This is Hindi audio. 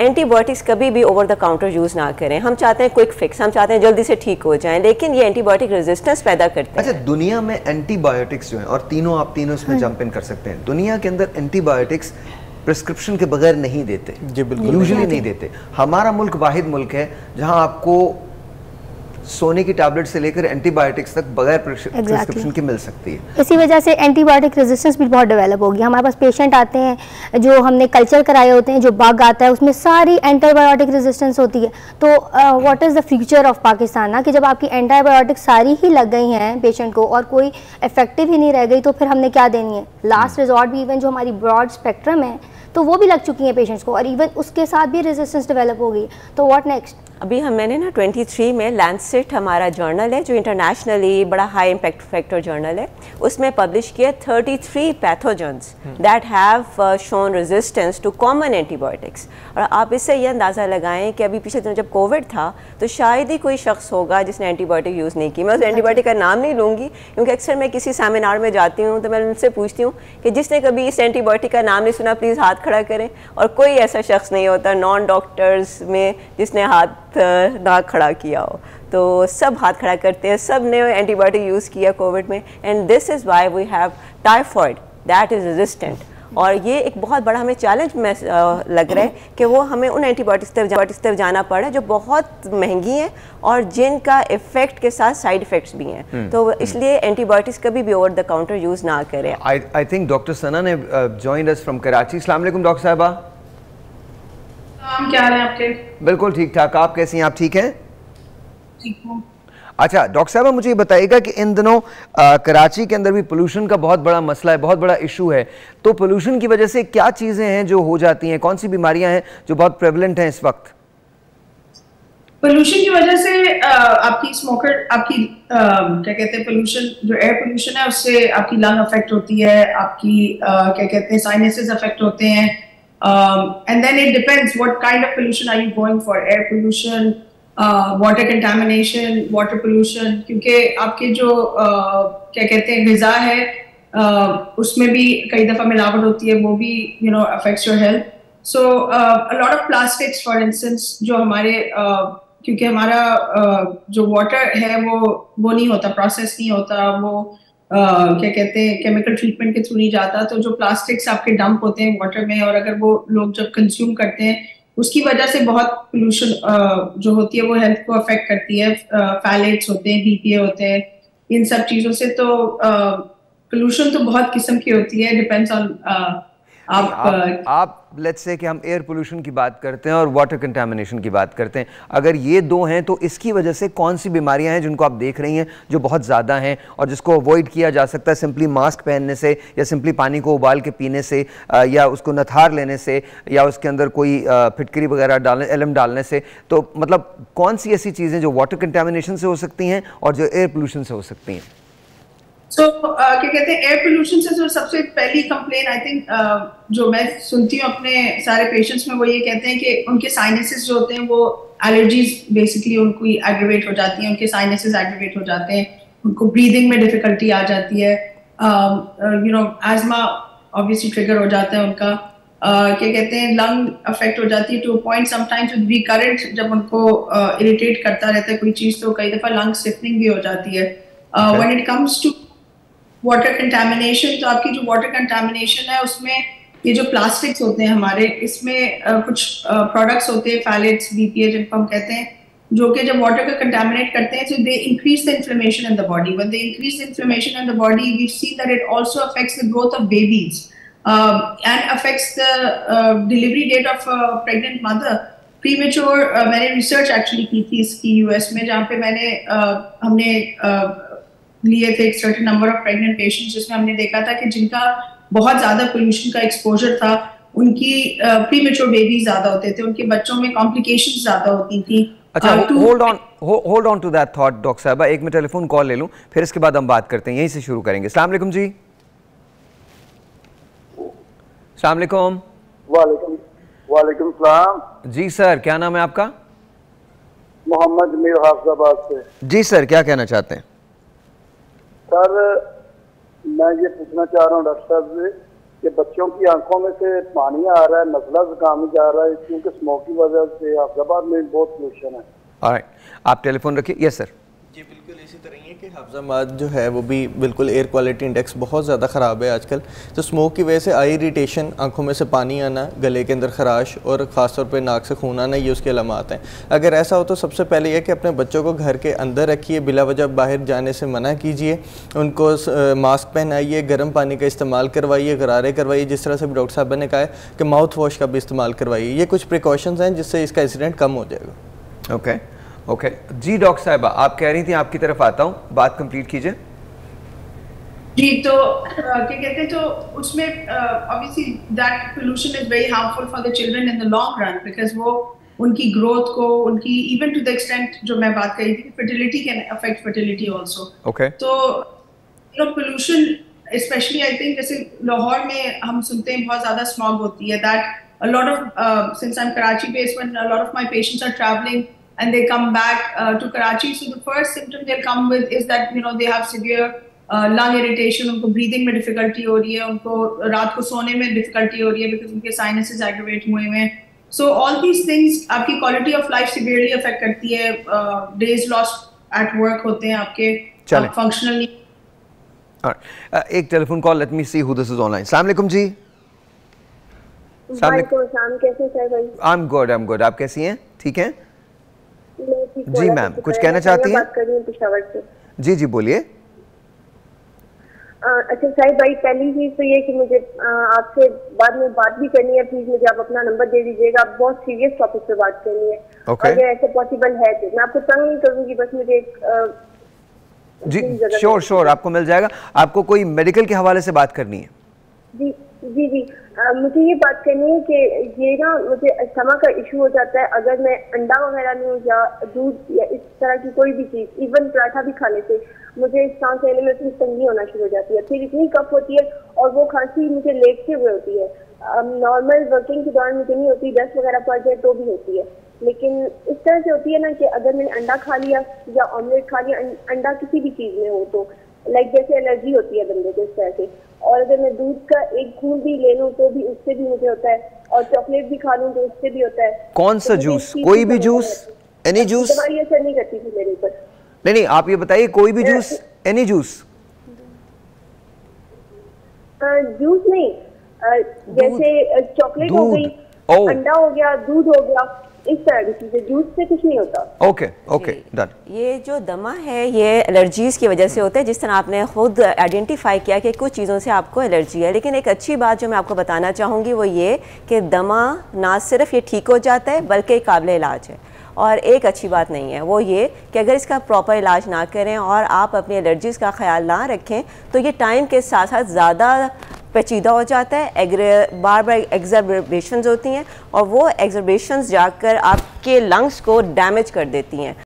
एंटीबायोटिक्स कभी भी ओवर द काउंटर यूज़ ना करें। हम चाहते हैं क्विक फिक्स, हम चाहते हैं जल्दी से ठीक हो जाएं, लेकिन ये एंटीबायोटिक रेजिस्टेंस पैदा करते हैं। अच्छा, दुनिया में एंटीबायोटिक्स जो हैं, और आप तीनों इसमें जंप इन कर सकते हैं, दुनिया के अंदर एंटीबायोटिक्स प्रिस्क्रिप्शन के बगैर नहीं देते, यूजुअली नहीं देते। हमारा मुल्क वाहिद मुल्क है जहां आपको सोने की टैबलेट से लेकर एंटीबायोटिक्स तक बगैर प्रिस्क्रिप्शन की मिल सकती है। इसी वजह से एंटीबायोटिक रेजिस्टेंस भी बहुत डेवलप होगी। हमारे पास पेशेंट आते हैं जो हमने कल्चर कराए होते हैं, जो बग आता है उसमें सारी एंटीबायोटिक रेजिस्टेंस होती है। तो what is the future of Pakistan ना, कि जब आपकी एंटीबायोटिक सारी ही लग गई हैं पेशेंट को और कोई इफेक्टिव ही नहीं रह गई, तो फिर हमने क्या देनी है? लास्ट रिजॉर्ट भी इवन जो हमारी ब्रॉड स्पेक्ट्रम है तो वो भी लग चुकी हैं पेशेंट्स को, और इवन उसके साथ भी रेजिस्टेंस डेवलप हो गई। तो व्हाट नेक्स्ट? अभी मैंने ना 23 में लैंसेट हमारा जर्नल है जो इंटरनेशनली बड़ा हाई इम्पैक्ट फैक्टर जर्नल है, उसमें पब्लिश किया 33 pathogens that have shown resistance to common antibiotics. और आप इससे ये अंदाज़ा लगाएं कि अभी पिछले दिनों जब कोविड था तो शायद ही कोई शख्स होगा जिसने एंटीबायोटिक यूज़ नहीं की। मैं उस एंटीबायोटिक का नाम नहीं लूँगी क्योंकि अक्सर मैं किसी सेमिनार में जाती हूँ तो मैं उनसे पूछती हूँ कि जिसने कभी इस एंटीबायोटिक का नाम नहीं सुना प्लीज़ हाथ खड़ा करें, और कोई ऐसा शख्स नहीं होता नॉन डॉक्टर्स में जिसने हाथ ना खड़ा किया हो। तो सब हाथ खड़ा करते हैं, सब ने एंटीबायोटिक यूज़ किया कोविड में, and this is why we have typhoid that is resistant. और ये एक बहुत बड़ा हमें चैलेंज में लग रहा है कि वो हमें उन एंटीबायोटिक्स तक जाना पड़ा जो बहुत महंगी हैं और जिनका इफेक्ट के साथ साइड इफेक्ट्स भी हैं। तो इसलिए एंटीबायोटिक्स कभी भी ओवर द काउंटर यूज़ ना करें। आई थिंक डॉक्टर सना ने जॉइंड अस फ्रॉम कराची। अस्सलाम वालेकुम डॉक्टर साहिबा। क्या हाल है आपके? बिल्कुल ठीक ठाक, आप कैसी हैं? आप ठीक हैं? ठीक हूँ। अच्छा डॉक्टर साहब, मुझे ये बताइएगा कि इन दिनों कराची के अंदर भी पोल्यूशन का बहुत बड़ा मसला है, बहुत बड़ा इशू है। तो पोल्यूशन की वजह से क्या चीज़ें हैं जो हो जाती हैं, कौन सी बीमारियां हैं जो बहुत प्रेवलेंट हैं इस वक्त? पोल्यूशन की वजह से आपकी स्मोकर, आपकी क्या कहते हैं, पोल्यूशन जो एयर पोल्यूशन है उससे आपकी लंग अफेक्ट होती है, आपकी क्या कहते हैं साइनसेस अफेक्ट होते हैं। And then it depends what kind of pollution are you going for, air pollution, water contamination, water pollution, क्योंकि आपके जो क्या कहते हैं ग़िज़ा है उसमें भी कई दफ़ा मिलावट होती है, वो भी affects your health. So a lot of plastics for instance जो हमारे क्योंकि हमारा जो वाटर है वो नहीं होता, प्रोसेस नहीं होता, वो क्या कहते हैं केमिकल ट्रीटमेंट के थ्रू नहीं जाता, तो जो प्लास्टिक्स आपके डंप होते हैं वाटर में और अगर वो लोग जब कंज्यूम करते हैं उसकी वजह से बहुत पोल्यूशन जो होती है वो हेल्थ को अफेक्ट करती है। फैलेट्स होते हैं, BPA होते हैं, इन सब चीज़ों से। तो पोल्यूशन तो बहुत किस्म की होती है, डिपेंड्स ऑन आप लेट्स से कि हम एयर पोल्यूशन की बात करते हैं और वाटर कंटामिनेशन की बात करते हैं, अगर ये दो हैं तो इसकी वजह से कौन सी बीमारियां हैं जिनको आप देख रही हैं जो बहुत ज़्यादा हैं और जिसको अवॉइड किया जा सकता है सिंपली मास्क पहनने से या सिंपली पानी को उबाल के पीने से या उसको नथार लेने से या उसके अंदर कोई फिटकरी वगैरह डालने, एलम डालने से? तो मतलब कौन सी ऐसी चीज़ें जो वाटर कंटामिनेशन से हो सकती हैं और जो एयर पोल्यूशन से हो सकती हैं? क्या कहते हैं एयर पोल्यूशन से जो सबसे पहली कंप्लेन आई थिंक जो मैं सुनती हूँ अपने सारे पेशेंट्स में, वो ये कहते हैं कि उनके साइनसेस जो होते हैं वो एलर्जीज बेसिकली उनको एग्रीवेट हो जाती हैं, उनके साइनसेस एग्रीवेट हो जाते हैं, उनको ब्रीदिंग में डिफिकल्टी आ जाती है, एजमा ऑब्वियसली ट्रिगर हो जाता है उनका, क्या कहते हैं लंग अफेक्ट हो जाती है to a point sometimes with recurrent, जब उनको इरिटेट करता रहता है कोई चीज़ तो कई दफ़ा लंग स्टिफनिंग भी हो जाती है। When it comes to water contamination, तो आपकी जो वाटर कंटामिनेशन है उसमें ये जो प्लास्टिक्स होते हैं हमारे, इसमें कुछ प्रोडक्ट्स होते हैं फैलेट्स, BPA जिनको हम कहते हैं, जो कि जब वाटर को कंटामिनेट करते हैं तो they increase the inflammation in the body. When they increase the inflammation in the body we see that it also affects the growth of babies and affects the delivery date of pregnant mother premature. मैंने रिसर्च एक्चुअली की थी इसकी US में, जहाँ पे हमने लिए थे एक certain number of pregnant patients, जिसमें हमने देखा था कि जिनका बहुत ज्यादा पोल्यूशन का एक्सपोजर था उनकी प्रीमेच्योर बेबी ज्यादा होते थे, उनके बच्चों में कॉम्प्लिकेशंस ज्यादा होती थी। अच्छा hold on to that thought doctor साहबा, एक मैं टेलीफोन कॉल ले लूं फिर इसके बाद हम बात करते हैं, यहीं से शुरू करेंगे। अस्सलाम वालेकुम जी। अस्सलाम वालेकुम। वालेकुम सलाम जी सर, क्या नाम है आपका? मोहम्मद मीर हाफिजाबाद से। जी सर, क्या कहना चाहते हैं? सर मैं ये पूछना चाह रहा हूँ डॉक्टर साहब से कि बच्चों की आंखों में से पानी आ रहा है, नज़ला जुकाम जा रहा है, क्योंकि स्मोक की वजह से हाफिजाबाद में बहुत पोल्यूशन है। ऑलराइट, आप टेलीफोन रखिए। Yes sir. जी बिल्कुल इसी तरह ही है कि हाफिजाबाद जो है वो भी बिल्कुल एयर क्वालिटी इंडेक्स बहुत ज़्यादा ख़राब है आजकल। तो स्मोक की वजह से आई इरिटेशन, आंखों में से पानी आना, गले के अंदर खराश और ख़ास तौर पे नाक से खून आना, ये उसके अलामात हैं। अगर ऐसा हो तो सबसे पहले यह कि अपने बच्चों को घर के अंदर रखिए, बिला वजह बाहर जाने से मना कीजिए, उनको मास्क पहनाइए, गर्म पानी का इस्तेमाल करवाइए, गरारे करवाइए, जिस तरह से डॉक्टर साहब ने कहा है कि माउथ वॉश का भी इस्तेमाल करवाइए। ये कुछ प्रिकॉशंस हैं जिससे इसका इंसिडेंट कम हो जाएगा। ओके जी डॉक्टर साहिबा, आप कह रही थी, आपकी तरफ आता हूँ, बात कंप्लीट कीजिए। जी, तो क्या कहते हैं, तो उसमें obviously that pollution is very harmful for the children in the long run, because वो उनकी ग्रोथ को, उनकी इवन टू द एक्सटेंट जो मैं बात करी थी, fertility can affect fertility also. Okay, तो you know pollution specially I think जैसे लाहौर में हम सुनते हैं बहुत ज्यादा स्मॉग होती है, that a lot of since I am Karachi based, when a lot of my patients are travelling and they come back to Karachi, so the first symptom they'll come with is that you know they have severe lung irritation, उनको breathing में difficulty हो रही है, उनको रात को सोने में difficulty हो रही है because उनके sinuses aggravate हुए हैं। So all these things आपकी quality of life severely affect करती है, days lost at work होते हैं आपके, functional नहीं। एक telephone call, let me see who this is online. अस्सलाम वालेकुम जी। कैसे सर भाई? आई एम गुड, आप कैसी हैं? ठीक हैं जी मैम, कुछ कहना चाहती हैं? बात कर रही हूं पेशावर से। जी जी बोलिए। अच्छा साहिब भाई, पहली चीज तो ये कि मुझे आपसे बाद में बात भी करनी है, प्लीज मुझे आप अपना नंबर दे दीजिएगा, बहुत सीरियस टॉपिक पे बात करनी है। अगर ऐसे पॉसिबल है तो मैं आपको तंग नहीं करूंगी, बस मुझे जी श्योर आपको मिल जाएगा। आपको कोई मेडिकल के हवाले से बात करनी है? जी जी जी, मुझे ये बात करनी है कि ये ना मुझे अस्थमा का इशू हो जाता है अगर मैं अंडा वगैरह लूँ या दूध या इस तरह की कोई भी चीज़, इवन पराठा भी खाने से मुझे सांस लेने में इतनी तंगी होना शुरू हो जाती है, फिर इतनी कफ होती है और वो खांसी मुझे लेटते हुए होती है। नॉर्मल वर्किंग के दौरान मुझे नहीं होती, डस्ट वगैरह पड़ जाए तो भी होती है, लेकिन इस तरह से होती है ना कि अगर मैंने अंडा खा लिया या ऑमलेट खा लिया, अंडा किसी भी चीज़ में हो तो लाइक जैसे एलर्जी होती है बंदे को इस तरह से, और अगर मैं दूध का एक घूंट भी ले लूं तो भी उससे भी मुझे होता है, और चॉकलेट भी खा लूं तो उससे भी होता है। कौन सा जूस? कोई भी जूस? Any juice? दवाई असर नहीं करती थी मेरे ऊपर। नहीं, आप ये बताइए, कोई भी जूस? Any juice? जूस नहीं, जैसे चॉकलेट हो गई, अंडा हो गया, दूध हो गया, इस तरह की चीजें, जूस से कुछ नहीं होता। Okay done. ये जो दमा है ये एलर्जीज की वजह से होता है, जिस तरह आपने खुद आइडेंटिफाई किया कि कुछ चीज़ों से आपको एलर्जी है। लेकिन एक अच्छी बात जो मैं आपको बताना चाहूँगी वो ये कि दमा ना सिर्फ ये ठीक हो जाता है बल्कि काबिल इलाज है। और एक अच्छी बात नहीं है वो ये कि अगर इसका प्रॉपर इलाज ना करें और आप अपनी एलर्जीज़ का ख्याल ना रखें तो ये टाइम के साथ साथ ज़्यादा पेचीदा हो जाता है, बार बार एग्जर्बेशंस होती हैं और वो एग्जर्बेशंस जाकर आपके लंग्स को डैमेज कर देती हैं।